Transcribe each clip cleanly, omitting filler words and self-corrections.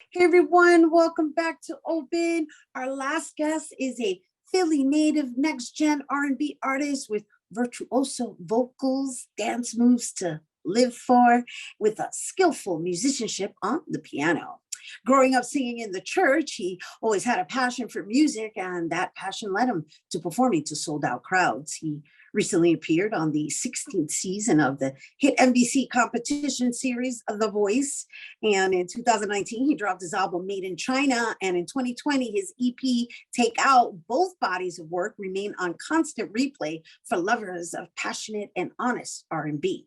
Hey everyone, welcome back to Open. Our last guest is a Philly native next gen R&B artist with virtuoso vocals, dance moves to live for, with a skillful musicianship on the piano. Growing up singing in the church, he always had a passion for music, and that passion led him to performing to sold out crowds. He recently appeared on the 16th season of the hit NBC competition series The Voice. And in 2019, he dropped his album Made in China. And in 2020, his EP Take Out. Both bodies of work remain on constant replay for lovers of passionate and honest R&B.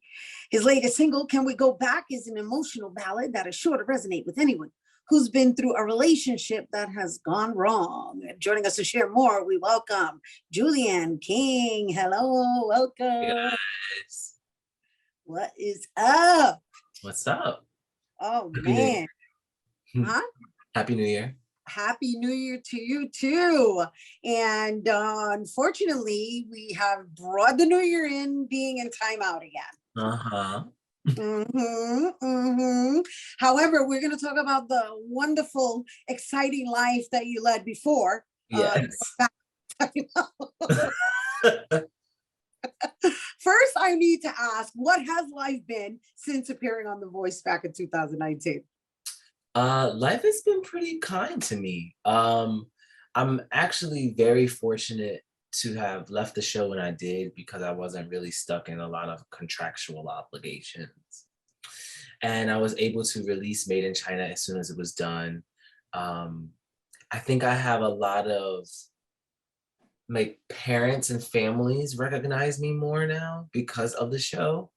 His latest single, Can We Go Back, is an emotional ballad that is sure to resonate with anyone who's been through a relationship that has gone wrong. Joining us to share more, we welcome Julian King. Hello, Hey welcome. guys, What is up? what's up? Oh Happy New man, Year. huh? Happy New Year. Happy New Year to you too. And unfortunately, we have brought the New Year in being in timeout again. Uh-huh. However, we're going to talk about the wonderful, exciting life that you led before. Yes. First, I need to ask, what has life been since appearing on The Voice back in 2019? Life has been pretty kind to me. I'm actually very fortunate to have left the show when I did because I wasn't really stuck in a lot of contractual obligations. And I was able to release Made in China as soon as it was done. I think I have a lot of my parents and families recognize me more now because of the show.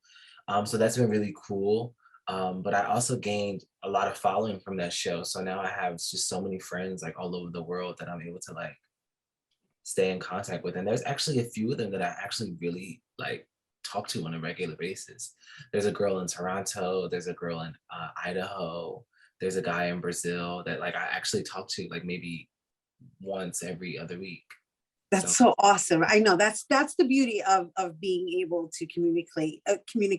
So that's been really cool. But I also gained a lot of following from that show. So now I have just so many friends like all over the world that I'm able to like stay in contact with. And there's actually a few of them that I actually really like talk to on a regular basis. There's a girl in Toronto, there's a girl in Idaho, there's a guy in Brazil that like I actually talk to like maybe once every other week. That's so awesome. I know that's the beauty of being able to communicate,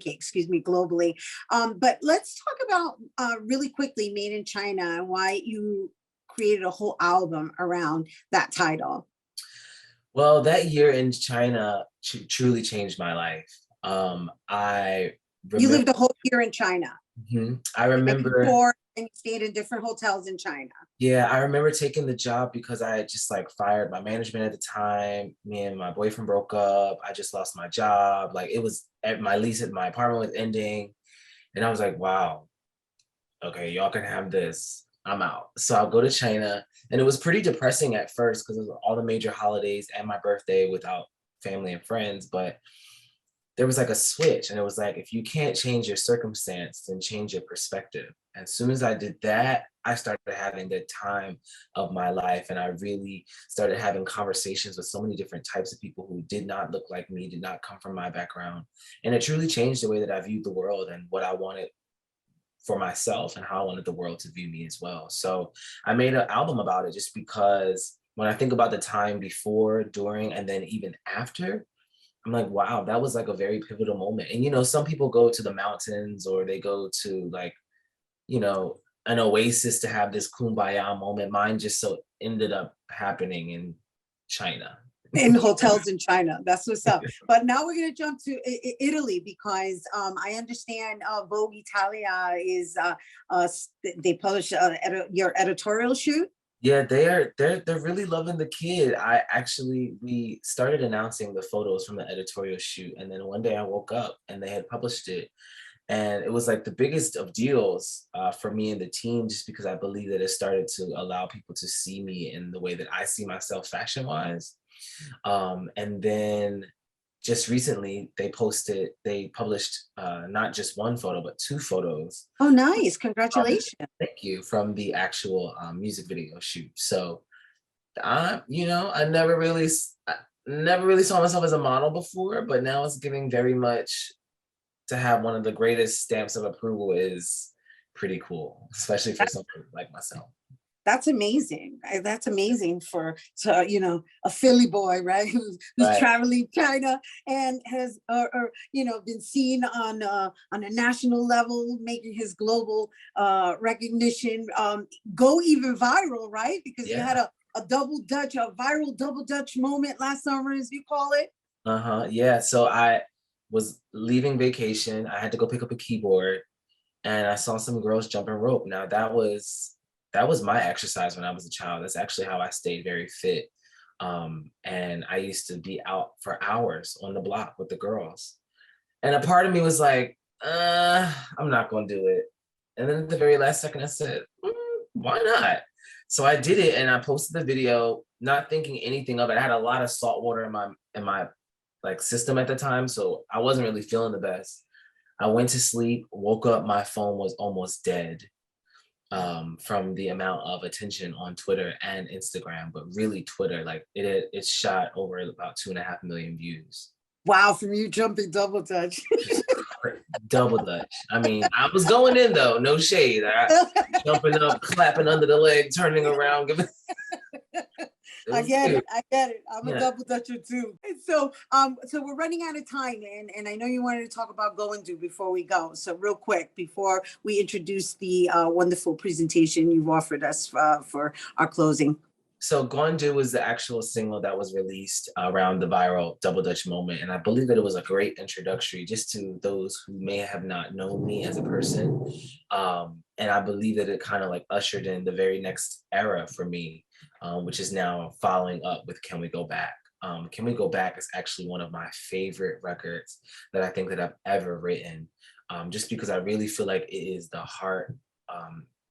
excuse me, globally. But let's talk about really quickly Made in China and why you created a whole album around that title. Well, that year in China truly changed my life. I You remember, lived a whole year in China. I Back and remember, forth, and you stayed in different hotels in China. yeah, I remember taking the job because I had just like fired my management at the time. Me and my boyfriend broke up. I just lost my job. Like it was at my lease at my apartment was ending. And I was like, wow, okay, y'all can have this. I'm out. So I'll go to China. And it was pretty depressing at first because it was all the major holidays and my birthday without family and friends. But there was like a switch. And it was like, if you can't change your circumstance, then change your perspective. And as soon as I did that, I started having the time of my life. And I really started having conversations with so many different types of people who did not look like me, did not come from my background. And it truly changed the way that I viewed the world and what I wanted for myself and how I wanted the world to view me as well. So I made an album about it just because when I think about the time before, during, and then even after, I'm like, wow, that was like a very pivotal moment. And you know, some people go to the mountains or they go to like, you know, an oasis to have this kumbaya moment. Mine just so ended up happening in China. In hotels in China. That's what's up. But now we're going to jump to Italy because I understand Vogue Italia is they publish your editorial shoot. Yeah, they're really loving the kid. We started announcing the photos from the editorial shoot, and then one day I woke up and they had published it, and it was like the biggest of deals for me and the team, just because I believe that it started to allow people to see me in the way that I see myself fashion wise. And then just recently they published not just one photo but two photos. Oh, nice. um, Congratulations. Thank you, from the actual music video shoot. So you know, I never really saw myself as a model before, but now it's giving very much to have one of the greatest stamps of approval is pretty cool, especially for someone like myself. That's amazing. That's amazing for, you know, a Philly boy, right? Who's Right. traveling China and has, you know, been seen on a national level, making his global recognition go even viral, right? Because you had Yeah. a viral double Dutch moment last summer, as you call it. Yeah. So I was leaving vacation. I had to go pick up a keyboard and I saw some girls jumping rope. Now that was my exercise when I was a child. That's actually how I stayed very fit. And I used to be out for hours on the block with the girls. And a part of me was like, I'm not gonna do it. And then at the very last second, I said, why not? So I did it and I posted the video, not thinking anything of it. I had a lot of salt water in my like system at the time, so I wasn't really feeling the best. I went to sleep, woke up, my phone was almost dead from the amount of attention on Twitter and Instagram, but really Twitter, like it shot over about 2.5 million views. Wow, from you jumping double Dutch. Just double Dutch. I mean, I was going in though, no shade. Jumping up, clapping under the leg, turning around, giving. I get Cute. it. I get it. I'm a Yeah. double Dutcher too. And so, so we're running out of time, and I know you wanted to talk about Go and Do before we go. So real quick, before we introduce the wonderful presentation you've offered us for our closing. So Gwandu was the actual single that was released around the viral Double Dutch moment. And I believe that it was a great introductory just to those who may have not known me as a person. And I believe that it kind of like ushered in the very next era for me, which is now following up with Can We Go Back? Can We Go Back is actually one of my favorite records that I think that I've ever written, just because I really feel like it is the heart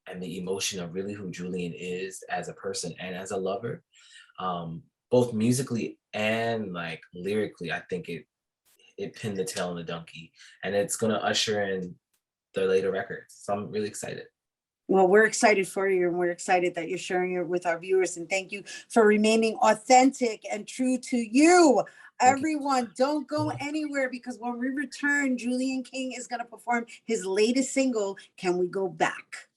and the emotion of really who Julian is as a person and as a lover, both musically and like lyrically. I think it pinned the tail on the donkey, and it's gonna usher in the later records. So I'm really excited. Well, we're excited for you, and we're excited that you're sharing it with our viewers. And thank you for remaining authentic and true to you. Thank you. Everyone, don't go anywhere, because when we return, Julian King is going to perform his latest single, Can We Go Back?